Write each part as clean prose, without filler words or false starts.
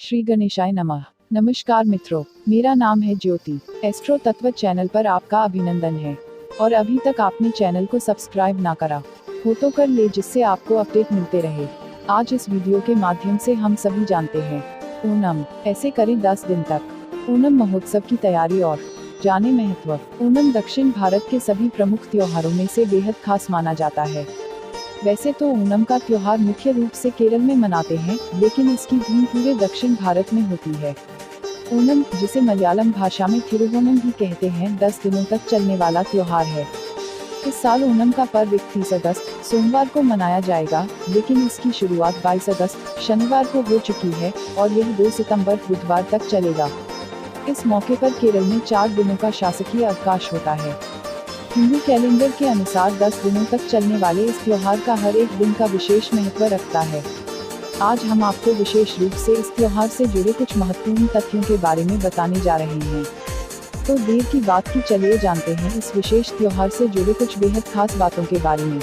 श्री गणेशाय नमः। नमस्कार मित्रों, मेरा नाम है ज्योति। एस्ट्रो तत्व चैनल पर आपका अभिनंदन है और अभी तक आपने चैनल को सब्सक्राइब ना करा हो तो कर ले, जिससे आपको अपडेट मिलते रहे। आज इस वीडियो के माध्यम से हम सभी जानते हैं ओणम, ऐसे करें 10 दिन तक ओणम महोत्सव की तैयारी और जाने महत्व। ओणम दक्षिण भारत के सभी प्रमुख त्योहारों में से बेहद खास माना जाता है। वैसे तो ओणम का त्योहार मुख्य रूप से केरल में मनाते हैं, लेकिन इसकी धूम पूरे दक्षिण भारत में होती है। ओणम, जिसे मलयालम भाषा में थिरुवोणम भी कहते हैं, 10 दिनों तक चलने वाला त्योहार है। इस साल ओणम का पर्व 31 अगस्त सोमवार को मनाया जाएगा, लेकिन इसकी शुरुआत 22 अगस्त शनिवार को हो चुकी है और यह 2 सितंबर बुधवार तक चलेगा। इस मौके पर केरल में 4 दिनों का शासकीय अवकाश होता है। हिंदू कैलेंडर के अनुसार 10 दिनों तक चलने वाले इस त्योहार का हर एक दिन का विशेष महत्व रखता है। आज हम आपको विशेष रूप से इस त्योहार से जुड़े कुछ महत्वपूर्ण तथ्यों के बारे में बताने जा रहे हैं। तो देर की बात की, चलिए जानते हैं इस विशेष त्योहार से जुड़े कुछ बेहद खास बातों के बारे में।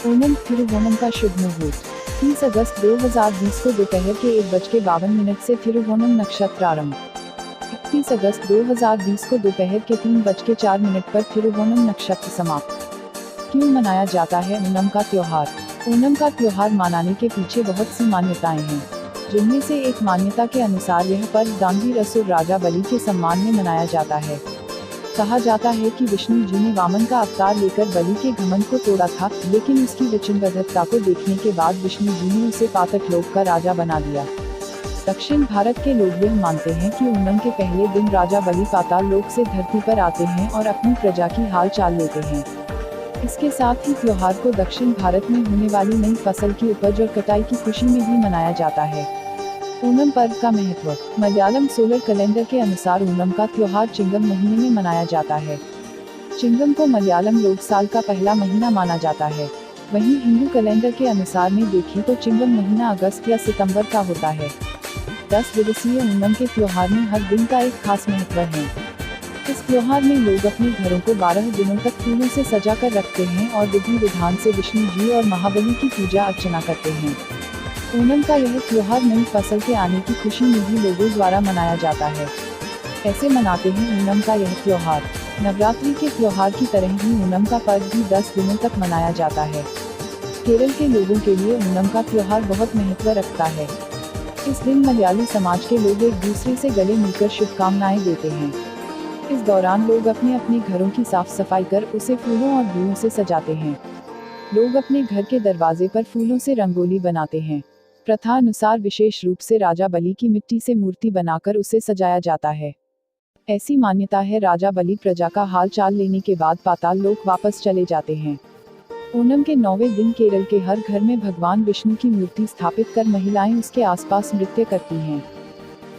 ओणम थिरुवोणम का शुभ मुहूर्त 30 अगस्त 2020 को दोपहर के 1:52 से थिरुवोणम नक्षत्र आरंभ। 31 अगस्त 2020 को दोपहर के 3:04 पर थिरुवोणम नक्षत्र समाप्त। क्यों मनाया जाता है ओणम का त्योहार? ओणम का त्योहार मनाने के पीछे बहुत सी मान्यताएं हैं, जिनमें से एक मान्यता के अनुसार यह पर्व दानवीर असुर राजा बलि के सम्मान में मनाया जाता है। कहा जाता है कि विष्णु जी ने वामन का अवतार लेकर बलि के घमंड को तोड़ा था, लेकिन उसकी वचनबद्धता को देखने के बाद विष्णु जी ने उसे पाताल लोक का राजा बना दिया। दक्षिण भारत के लोग यह मानते हैं कि ओणम के पहले दिन राजा बलि पाताल लोक से धरती पर आते हैं और अपनी प्रजा की हाल चाल लेते हैं। इसके साथ ही त्योहार को दक्षिण भारत में होने वाली नई फसल की उपज और कटाई की खुशी में भी मनाया जाता है। ओणम पर्व का महत्व। मलयालम सोलर कैलेंडर के अनुसार ओणम का त्योहार चिंगम महीने में मनाया जाता है। चिंगम को मलयालम लोग साल का पहला महीना माना जाता है। वहीं हिंदू कैलेंडर के अनुसार में देखें तो चिंगम महीना अगस्त या सितंबर का होता है। 10 दिवसीय ओणम के त्योहार में हर दिन का एक खास महत्व है। इस त्योहार में लोग अपने घरों को 12 दिनों तक फूलों से सजा कर रखते हैं और विधि विधान से विष्णु जी और महाबली की पूजा अर्चना करते हैं। ओणम का यह त्योहार नई फसल के आने की खुशी में भी लोगों द्वारा मनाया जाता है। ऐसे मनाते हैं ओणम का यह त्योहार। नवरात्रि के त्योहार की तरह ही ओणम का पर्व भी 10 दिनों तक मनाया जाता है। केरल के लोगों के लिए ओणम का त्योहार बहुत महत्व रखता है। इस दिन मलयाली समाज के लोग एक दूसरे से गले मिलकर शुभकामनाएं देते हैं। इस दौरान लोग अपने अपने घरों की साफ सफाई कर उसे फूलों और दियों से सजाते हैं। लोग अपने घर के दरवाजे पर फूलों से रंगोली बनाते हैं। प्रथा अनुसार विशेष रूप से राजा बलि की मिट्टी से मूर्ति बनाकर उसे सजाया जाता है। ऐसी मान्यता है राजा बलि प्रजा का हाल चाल लेने के बाद पाताल लोक वापस चले जाते हैं। ओणम के 9वें दिन केरल के हर घर में भगवान विष्णु की मूर्ति स्थापित कर महिलाएं उसके आसपास नृत्य करती हैं।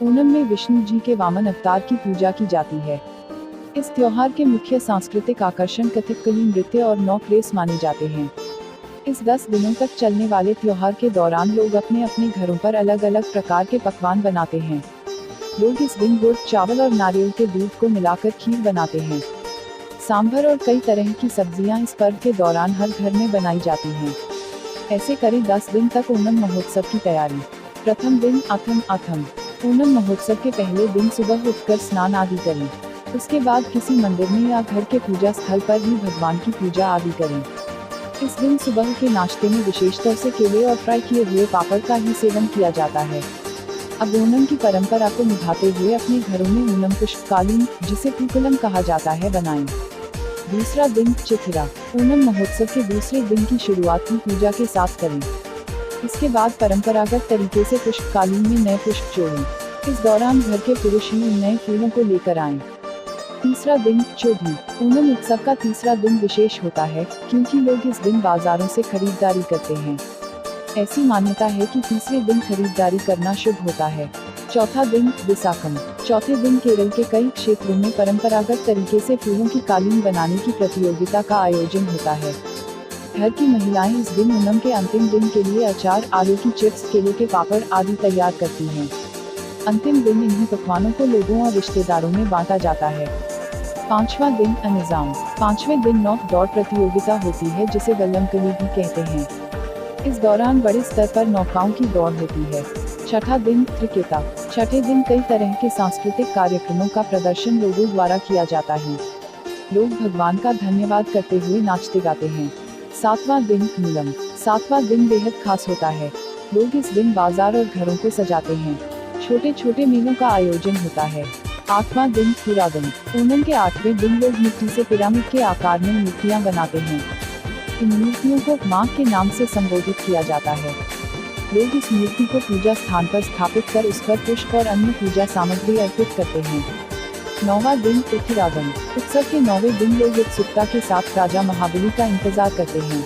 ओणम में विष्णु जी के वामन अवतार की पूजा की जाती है। इस त्योहार के मुख्य सांस्कृतिक आकर्षण कथकली नृत्य और नौक रेस माने जाते हैं। इस 10 दिनों तक चलने वाले त्योहार के दौरान लोग अपने अपने घरों पर अलग अलग प्रकार के पकवान बनाते हैं। लोग इस दिन गुड़, चावल और नारियल के दूध को मिलाकर खीर बनाते हैं। सांभर और कई तरह की सब्जियां इस पर्व के दौरान हर घर में बनाई जाती हैं। ऐसे करें 10 दिन तक ओणम महोत्सव की तैयारी। प्रथम दिन अथम। ओणम महोत्सव के पहले दिन सुबह उठकर स्नान आदि करें। उसके बाद किसी मंदिर में या घर के पूजा स्थल पर ही भगवान की पूजा आदि करें। इस दिन सुबह के नाश्ते में विशेषतौर से केले और फ्राई किए हुए पापड़ का ही सेवन किया जाता है। अब ओणम की परंपरा को निभाते हुए अपने घरों में ओणम पुष्पकालीन, जिसे पूकलम कहा जाता है, बनाएं। दूसरा दिन चिथिरा। ओणम महोत्सव के दूसरे दिन की शुरुआत ही पूजा के साथ करें। इसके बाद परंपरागत तरीके से पुष्पकालीन में नए पुष्प जोड़ें। इस दौरान घर के पुरुष ही उन नए फूलों को लेकर आएं। तीसरा दिन चौधी। ओणम उत्सव का तीसरा दिन विशेष होता है, क्योंकि लोग इस दिन बाजारों से खरीदारी करते हैं। ऐसी मान्यता है कि तीसरे दिन खरीदारी करना शुभ होता है। चौथा दिन विसाखम। चौथे दिन केरल के कई क्षेत्रों में परंपरागत तरीके से फूलों की कालीन बनाने की प्रतियोगिता का आयोजन होता है। घर की महिलाएं इस दिन ओणम के अंतिम दिन के लिए अचार, आलू की चिप्स, केले के पापड़ आदि तैयार करती हैं। अंतिम दिन इन्हीं पकवानों को लोगों और रिश्तेदारों में बांटा जाता है। पांचवा दिन अनिजाम। पांचवें दिन नौक दौड़ प्रतियोगिता होती है, जिसे वल्लमकली भी कहते हैं। इस दौरान बड़े स्तर पर नौकाओं की दौड़ होती है। छठा दिन त्रिकेता। छठे दिन कई तरह के सांस्कृतिक कार्यक्रमों का प्रदर्शन लोगों द्वारा किया जाता है। लोग भगवान का धन्यवाद करते हुए नाचते गाते हैं। सातवां दिन नीलम। सातवां दिन बेहद खास होता है। लोग इस दिन बाजार और घरों को सजाते हैं। छोटे छोटे मेलों का आयोजन होता है। आठवां दिन पुरादन। ओणम के 8वें दिन लोग मिट्टी से पिरामिड के आकार में मूर्तियां बनाते हैं। इन मूर्तियों को मां के नाम से संबोधित किया जाता है। लोग इस मूर्ति को पूजा स्थान पर स्थापित कर उस पर पुष्प और अन्य पूजा सामग्री अर्पित करते हैं। 9वां दिन उत्तरागम। उत्सव के 9वें दिन लोग उत्सुकता के साथ राजा महाबली का इंतजार करते हैं।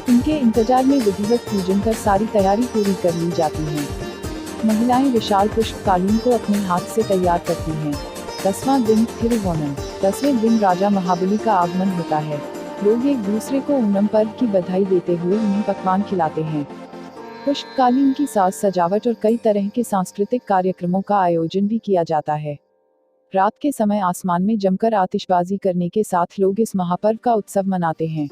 उनके इंतजार में विधिवत पूजन कर सारी तैयारी पूरी कर ली जाती है। महिलाएं विशाल पुष्प कालीन को अपने हाथ से तैयार करती हैं। 10वां दिन थिरुवोणम। 10वें दिन राजा महाबली का आगमन होता है। लोग एक दूसरे को ओणम पर्व की बधाई देते हुए उन्हें पकवान खिलाते हैं। पुष्पकालीन की साज सजावट और कई तरह के सांस्कृतिक कार्यक्रमों का आयोजन भी किया जाता है। रात के समय आसमान में जमकर आतिशबाजी करने के साथ लोग इस महापर्व का उत्सव मनाते हैं।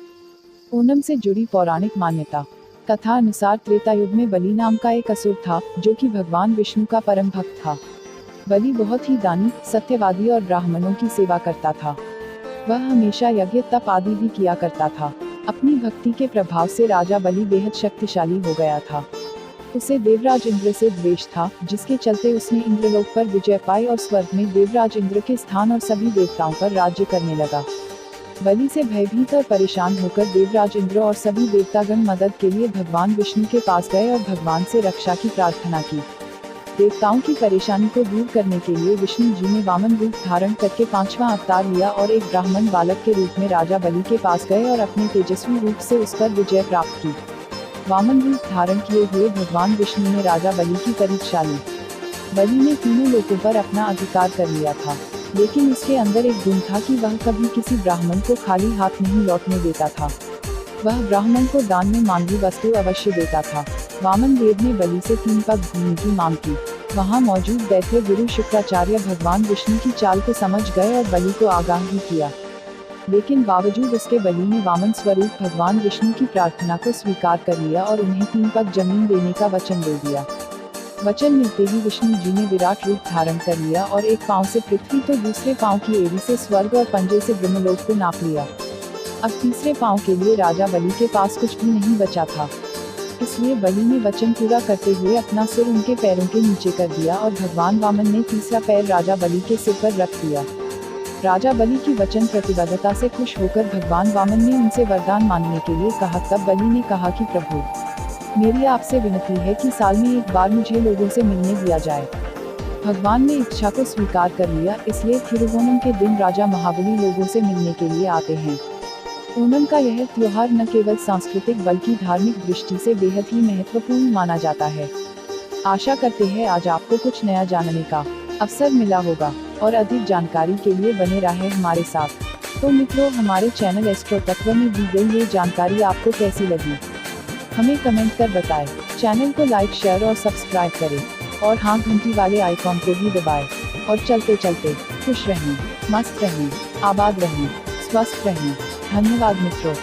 ओणम से जुड़ी पौराणिक मान्यता। कथा अनुसार त्रेता युग में बलि नाम का एक असुर था, जो कि भगवान विष्णु का परम भक्त था। बलि बहुत ही दानी, सत्यवादी और ब्राह्मणों की सेवा करता था। वह हमेशा यज्ञ तप आदि भी किया करता था। अपनी भक्ति के प्रभाव से राजा बलि बेहद शक्तिशाली हो गया था। उसे देवराज इंद्र से द्वेष था, जिसके चलते उसने इंद्रलोक पर विजय पाई और स्वर्ग में देवराज इंद्र के स्थान और सभी देवताओं पर राज्य करने लगा। बलि से भयभीत और परेशान होकर देवराज इंद्र और सभी देवतागण मदद के लिए भगवान विष्णु के पास गए और भगवान से रक्षा की प्रार्थना की। देवताओं की परेशानी को दूर करने के लिए विष्णु जी ने वामन रूप धारण करके 5वां अवतार लिया और एक ब्राह्मण बालक के रूप में राजा बलि के पास गए और अपने तेजस्वी रूप से उस पर विजय प्राप्त की। वामन रूप धारण किए हुए भगवान विष्णु ने राजा बलि की परीक्षा ली। बलि ने तीनों लोकों पर अपना अधिकार कर लिया था, लेकिन उसके अंदर एक गुण था कि वह कभी किसी ब्राह्मण को खाली हाथ नहीं लौटने देता था। वह ब्राह्मण को दान में मांगी वस्तु अवश्य देता था। वामन देव ने बलि से 3 पग भूमि की मांग की। वहां मौजूद दैत्य गुरु शुक्राचार्य भगवान विष्णु की चाल को समझ गए और बलि को आगाह भी किया, लेकिन बावजूद उसके बलि ने वामन स्वरूप भगवान विष्णु की प्रार्थना को स्वीकार कर लिया और उन्हें 3 पग जमीन देने का वचन दे दिया। वचन मिलते ही विष्णु जी ने विराट रूप धारण कर लिया और एक पांव से पृथ्वी तो दूसरे पांव की एड़ी से स्वर्ग और पंजे से ब्रह्मलोक को नाप लिया। अब तीसरे पांव के लिए राजा बलि के पास कुछ भी नहीं बचा था, इसलिए बलि ने वचन पूरा करते हुए अपना सिर उनके पैरों के नीचे कर दिया और भगवान वामन ने तीसरा पैर राजा बलि के सिर पर रख दिया। राजा बलि की वचन प्रतिबद्धता से खुश होकर भगवान वामन ने उनसे वरदान मांगने के लिए कहा। तब बलि ने कहा कि प्रभु, मेरी आपसे विनती है कि साल में एक बार मुझे लोगों से मिलने दिया जाए। भगवान ने इच्छा को स्वीकार कर लिया, इसलिए थिरुवोणम के दिन राजा महाबली लोगों से मिलने के लिए आते हैं। ओणम का यह त्योहार न केवल सांस्कृतिक बल्कि धार्मिक दृष्टि से बेहद ही महत्वपूर्ण माना जाता है। आशा करते हैं आज आपको कुछ नया जानने का अवसर मिला होगा और अधिक जानकारी के लिए बने रहे हमारे साथ। तो मित्रों, हमारे चैनल एस्ट्रो तत्व में दी गई ये जानकारी आपको कैसी लगी, हमें कमेंट कर बताएं। चैनल को लाइक, शेयर और सब्सक्राइब करें और हाँ, घंटी वाले आइकॉन को भी दबाएं। और चलते चलते खुश रहें, मस्त रहें, आबाद रहें, स्वस्थ रहें। धन्यवाद मित्रों।